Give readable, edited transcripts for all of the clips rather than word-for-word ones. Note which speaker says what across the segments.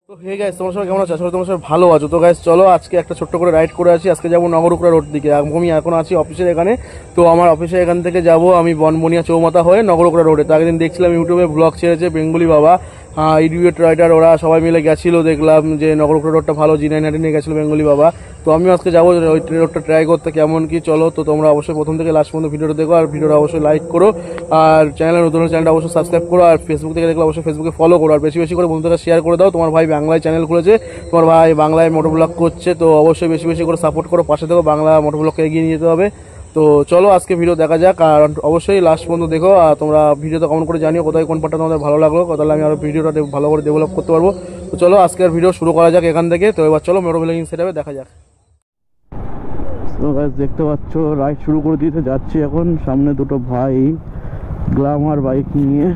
Speaker 1: তো hey guys, তোমার সবাই কেমন আছো? আসলে তোমার সবাই ভালো আছো তো গাইস। চলো আজকে একটা ছোট্ট করে রাইড করে আসি। আজকে যাবো নগরুকড়া রোড দিকে। আমি এখন আছি অফিসের এখানে। তো আমার অফিসের এখান থেকে যাব আমি বনবনিয়া চৌমাথা হয়ে নগরুকড়া রোডে। তো আগের দিন দেখছিলাম ইউটিউবে ব্লগ ছেড়েছে বেঙ্গলি বাবা, ইডিয়েট রাইডার, ওরা সবাই মিলে গেছিল। দেখলাম যে নগরুকড়া রোডটা ভালো, G9 নিয়ে গেছিল বেঙ্গলি বাবা। তো আমিও আজকে যাবো ওই রোডটা ট্রাই করতে কেমন কি। চলো, তো তোমরা অবশ্যই প্রথম থেকে লাস্ট পর্যন্ত ভিডিওটা দেখো, আর ভিডিওটা অবশ্যই লাইক করো, আর চ্যানেলে নতুন চ্যানেলটা অবশ্যই সাবস্ক্রাইব করো, আর ফেসবুক থেকে দেখলে অবশ্যই ফেসবুকে ফলো করো, আর বেশি বেশি করে বন্ধুদের শেয়ার করে দাও। তোমার ভাই বাংলায় চ্যানেল খুলেছে, তোমার ভাই বাংলায় মোটর ব্লগ করছে, তো অবশ্যই বেশি বেশি করে সাপোর্ট করো, পাশে দেখো, বাংলা মোটর ব্লগকে এগিয়ে নিয়ে যেতে হবে। তো চলো আজকে ভিডিও দেখা যাক, আর অবশ্যই লাস্ট পর্যন্ত দেখো। আর তোমরা ভিডিওতে কমেন্ট করে জানিও কোথায় কোন পার্টটা তোমাদের ভালো লাগলো, তাহলে আমি আরো ভিডিওটা ভালো করে ডেভেলপ করতে পারবো। তো চলো আজকের ভিডিও শুরু করা যাক এখান থেকে। তো এবার চলো মোটর ব্লগিং সেটআপে দেখা যাক। তো গাইস দেখতে পাচ্ছ রাইড শুরু করে দিতে যাচ্ছি এখন। সামনে দুটো ভাই গ্ল্যামার বাইক নিয়ে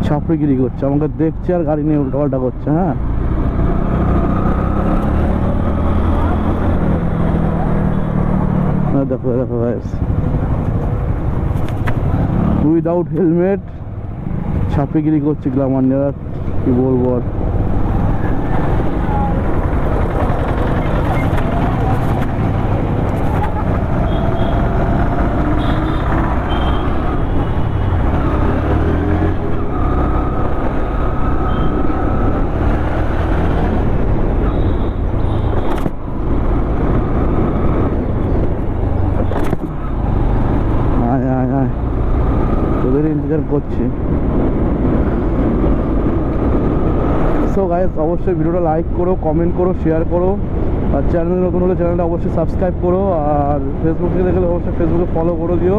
Speaker 1: ছাপড়িগিরি করছে, আমাকে দেখছে আর গাড়ি নিয়ে উল্টাপাল্টা করছে। দেখো দেখো গাইস, উইদাউট হেলমেট ছাপড়িগিরি করছে গ্ল্যামার নিয়ে, কি বলবো আর। তোদের ইন্তজার করছি। সো গাইস অবশ্যই ভিডিওটা লাইক করো, কমেন্ট করো, শেয়ার করো, আর চ্যানেল নতুন হলে চ্যানেলটা অবশ্যই সাবস্ক্রাইব করো, আর ফেসবুক থেকে দেখলে অবশ্যই ফেসবুকে ফলো করে দিও,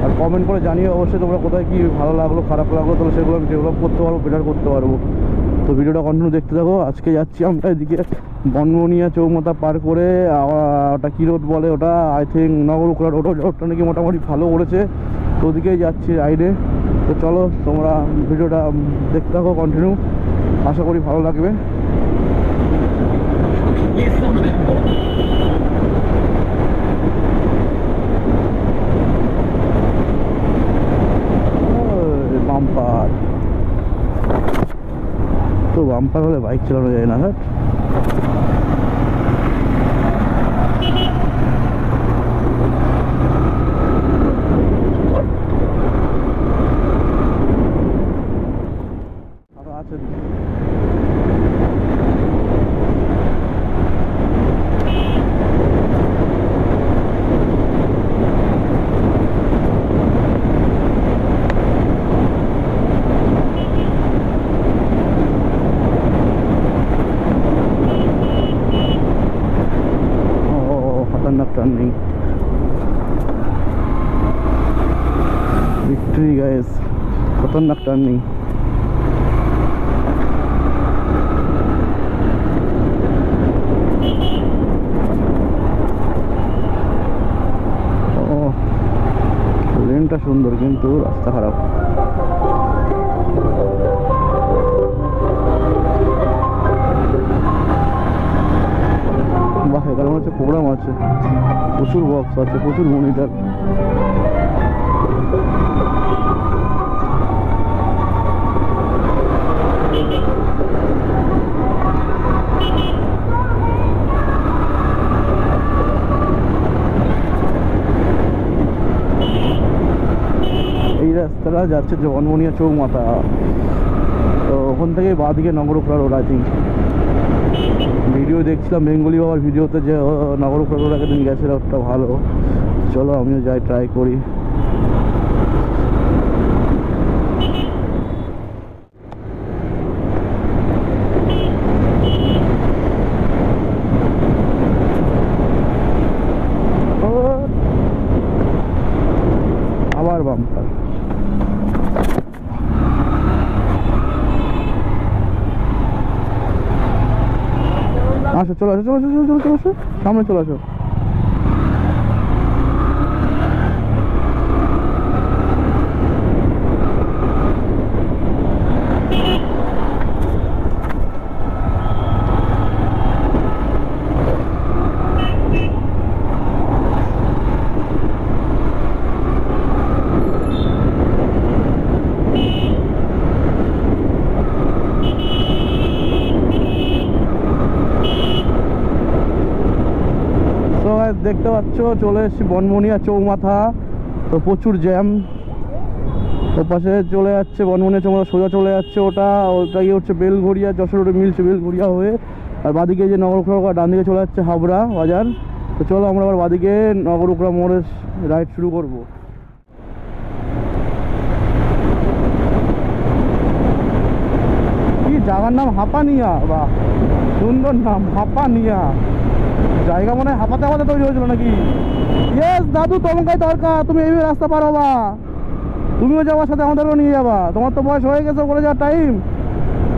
Speaker 1: আর কমেন্ট করে জানিও অবশ্যই তোমরা কোথায় কি ভালো লাগলো খারাপ লাগলো, তাহলে সেগুলো আমি ডেভেলপ করতে পারবো, বেটার করতে পারবো। তো ভিডিওটা কন্টিনিউ দেখতে থাকো। আজকে যাচ্ছি আমরা এদিকে বনবনিয়া চৌমাথা পার করে, ওটা কী রোড বলে ওটা, আই থিঙ্ক নগরুকড়া রোড। রোডটা নাকি মোটামুটি ভালো করেছে, তো ওদিকেই যাচ্ছি রাইডে। তো চলো তোমরা ভিডিওটা দেখতে থাকো কন্টিনিউ, আশা করি ভালো লাগবে। বাম্পার তো বাম্পার হলে বাইক চালানো যায় না। হ্যাঁ আছে खतरनाक टर्निंग, विक्ट्री गाइस, खतरनाक टर्निंग। लेनটা সুন্দর কিন্তু রাস্তা খারাপ। বাহ, এখানে হচ্ছে প্রোগ্রাম আছে, প্রচুর বক্স আছে, প্রচুর মনিটর। এই রাস্তাটা যাচ্ছে বনবনিয়া চৌমাথা, তো ওখান থেকে বাঁদিকে নগরুকড়া রোড। আই থিঙ্ক ভিডিও দেখছিলাম বেঙ্গলি বাবার ভিডিওতে যে নগরুকড়া রোড একদিন গেছে, রোডটা ভালো। চলো আমিও যাই, ট্রাই করি। আবার বাম্পার, আসো চলো আসো চলো চলো চলো চলো সামনে চলে আসো। দেখতে পাচ্ছ চলে এসেছি বনমনিয়া চৌমাথা। তো প্রচুর জ্যাম, ও পাশে চলে যাচ্ছে বনমনিয়া চৌমাথা, সোজা চলে যাচ্ছে ওটা গিয়ে হচ্ছে বেলঘড়িয়া, যশোর রোডে মিলছে বেলঘড়িয়া হয়ে। আর বাদিকে যে নগরুকড়া, ডান দিকে চলে যাচ্ছে হাবড়া বাজার। তো চলো আমরা আবার বাদিকে নগরুকড়া মোড়ের রাইড শুরু করব। কি জায়গার নাম? হাঁপানিয়া। বা সুন্দর নাম, হাঁপানিয়া। জায়গা মনে হয় হাঁপাতে হাঁপাতে তৈরি হয়েছিল নাকি? ইয়েস দাদু, তোমাকে দরকার, তুমি এই রাস্তা পার হবা, তুমিও যাওয়ার সাথে আমাদেরও নিয়ে যাবা। তোমার তো বয়স হয়ে গেছে, বলে যাওয়ার টাইম।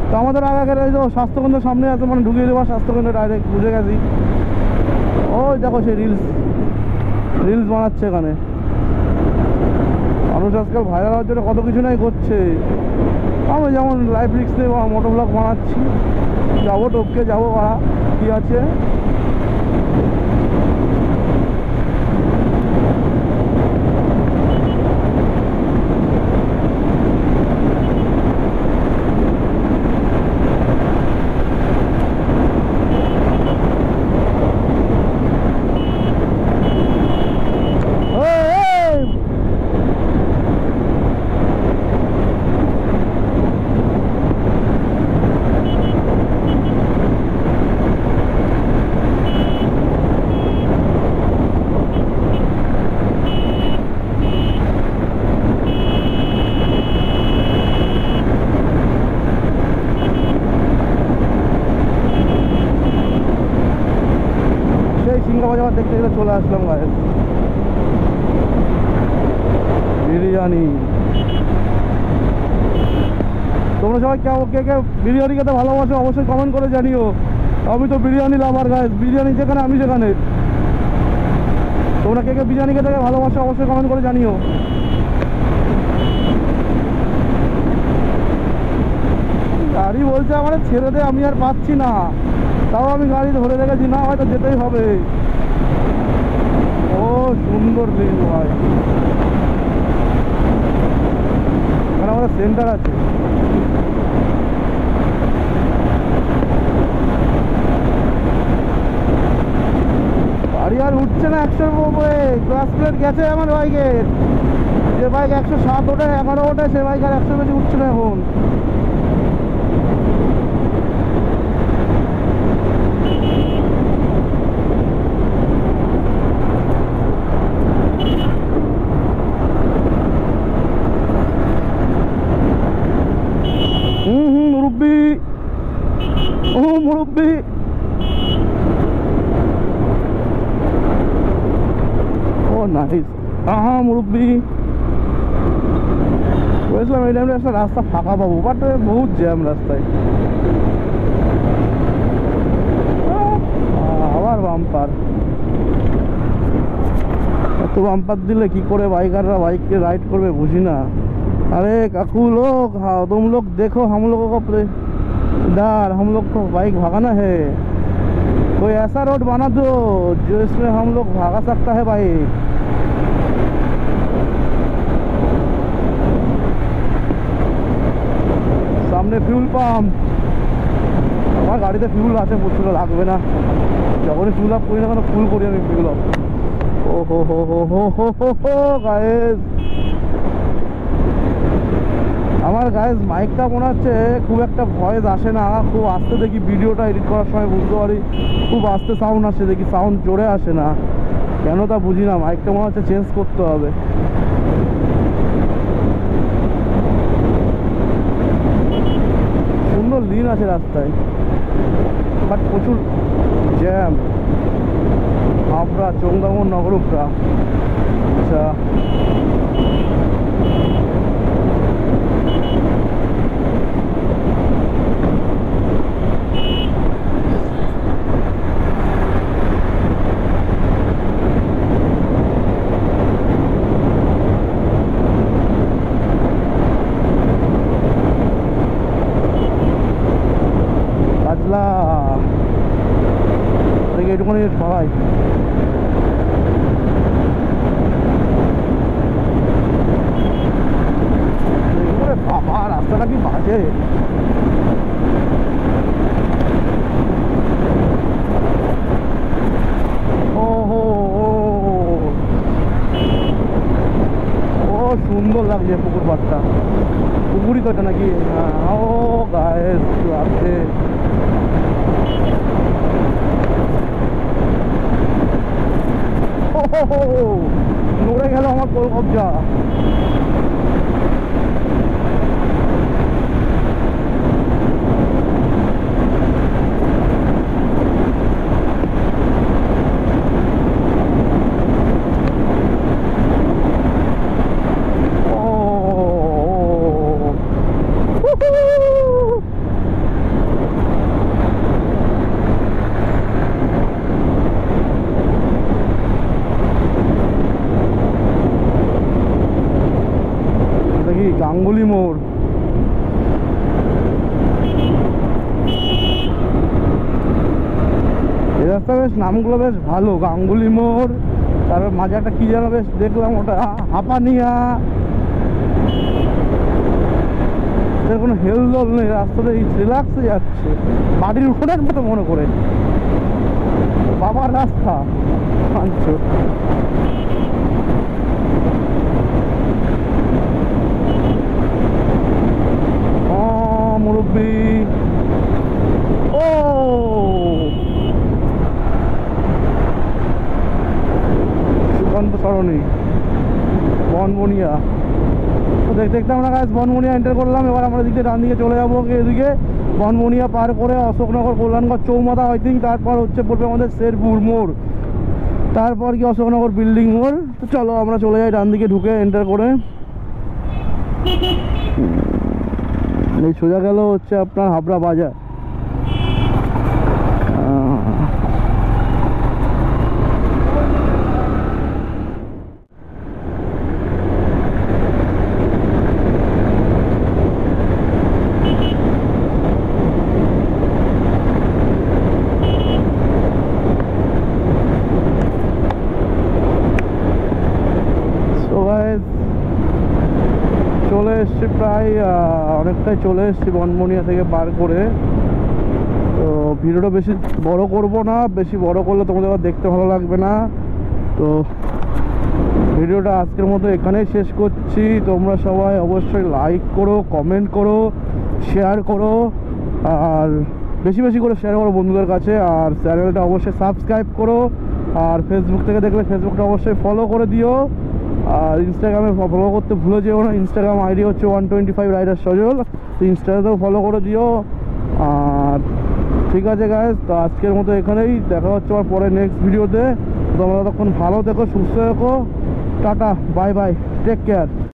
Speaker 1: তো আমাদের আগে এই যে স্বাস্থ্যকেন্দ্রের সামনে আছে, মানে ঢুকিয়ে দেওয়া স্বাস্থ্যকেন্দ্রে ডাইরেক্ট, বুঝে গেছি। ওই দেখো সেই রিলস বানাচ্ছে এখানে। মানুষ আজকাল ভাইরাল হওয়ার জন্য কত কিছু নাই করছে। আমি যেমন লাইফ রিক্স নিয়ে মোটো ব্লগ বানাচ্ছি, যাবো টপকে যাবো, কি আছে। সিংহাবাজার দেখতে দেখতে চলে আসলাম গায়ে। বিরিয়ানি, তোমরা সবাই কে কে বিরিয়ানি খেতে ভালোবাসো অবশ্যই কমেন্ট করে জানিও। আমি তো বিরিয়ানি লাভার গাইস, বিরিয়ানি যেখানে আমি সেখানে। তোমরা কে কে বিরিয়ানি খেতে ভালোবাসো অবশ্যই কমেন্ট করে জানিও। গাড়ি বলছে আমার ছেড়ে দে, আমি আর পাচ্ছি না, তাও আমি গাড়ি ধরে রেখেছি, না হয়তো যেতেই হবে। ও সুন্দর দিন ভাই, এখানে আমাদের সেন্টার আছে। গাড়ি আর উঠছে না 100-এর উপরে, ক্লাস প্লেট গেছে আমার বাইকের। যে বাইক 107 ওঠে, 11 ওঠে, সে বাইক আর 100 বেশি উঠছে না এখন। মুরব্বি, ও মুরব্বি, ও নাইস। হ্যাঁ মুরব্বি, বলেছিলাম এই টাইমে একটা রাস্তা ফাঁকা পাবো, বাট বহুত জ্যাম রাস্তায়। আবার বাম্পার, এত বাম্পার দিলে কি করে বাইকাররা বাইককে রাইড করবে বুঝি না। अरे काकू लोग, हाँ तुम लोग देखो, हम लोगों को इधर हम लोग को बाइक भगाना है, कोई ऐसा रोड बना दो जो इसमें हम लोग भागा सकता है बाइक। सामने फ्यूल पाम्प, আমার গাড়িতে ফিউল আছে, প্রচুর লাগবে না, যখনই ফিউল আপ করি না কেন ফুল করি আমি ফিউল আপ। ও হো হো হো হো হো হো হো গাইস, আমার গাইস মাইকটা মনে হচ্ছে খুব একটা ভয়েস আসে না, খুব আস্তে দেখি ভিডিওটা এডিট করার সময় বুঝতে পারি, খুব আস্তে সাউন্ড আসে, দেখি সাউন্ড জোরে আসে না কেন তা বুঝি না। মাইকটা মনে হচ্ছে চেঞ্জ করতে হবে। সুন্দর লিন আছে রাস্তায়, বাট প্রচুর জ্যাম। হাবড়া, চৌদামন, নগরুকড়া। আচ্ছা এটুকুনি সবাই বাবা, রাস্তাটা কি বাজে। ও হো ও লাগছে পুকুর পাড়টা, পুকুরই তো এটা নাকি? ও গায়ে আছে। নড়ে গেল আমার কোল কবজা। গাঙ্গুলি মোড়, এই রাস্তা বেশ নামগুলো বেশ ভালো। গাঙ্গুলি মোড়, তারপর মাঝে একটা কি যেন বেশ দেখলাম, ওটা হাঁপানিয়া। এর কোনো হেলদোল নেই, রাস্তাতে রিল্যাক্সে যাচ্ছে, বাড়ির উঠোনের মতো মনে করে। বাবার রাস্তা আনছো। মুরব্বী, ও সুকান্ত সরণি, বনবনিয়া। তো দেখতে দেখতে আমরা গাছ বনবনিয়া এন্টার করলাম। এবার আমরা এদিকে ডান দিকে চলে যাবো, এদিকে বনবনিয়া পার করে অশোকনগর, কল্যাণগড় চৌমাথা, আই থিঙ্ক। তারপর হচ্ছে পড়বে আমাদের শেরপুর মোড়, তারপর কি অশোকনগর বিল্ডিং মোড়। তো চলো আমরা চলে যাই ডান দিকে ঢুকে এন্টার করে। এই সোজা গেল হচ্ছে আপনার হাবড়া বাজার। চলে এসছি প্রায় অনেকটাই চলে এসছি বনবনিয়া থেকে পার করে। তো ভিডিওটা বেশি বড় করব না, বেশি বড় করলে তোমাদের আবার দেখতে ভালো লাগবে না। তো ভিডিওটা আজকের মতো এখানেই শেষ করছি। তোমরা সবাই অবশ্যই লাইক করো, কমেন্ট করো, শেয়ার করো, আর বেশি বেশি করে শেয়ার করো বন্ধুদের কাছে। আর চ্যানেলটা অবশ্যই সাবস্ক্রাইব করো। আর ফেসবুক থেকে দেখলে ফেসবুকটা অবশ্যই ফলো করে দিও। আর ইনস্টাগ্রামে ফলো করতে ভুলে যেও না, ইনস্টাগ্রাম আইডি হচ্ছে 125 রাইডার সজল। তো ইনস্টাগ্রামেও ফলো করে দিও। আর ঠিক আছে গাইস, তো আজকের মতো এখানেই দেখা হচ্ছে আমার পরে নেক্সট ভিডিওতে। তোমরা ততক্ষণ ভালো থেকো, সুস্থ থেকো, tata, bye bye, take care.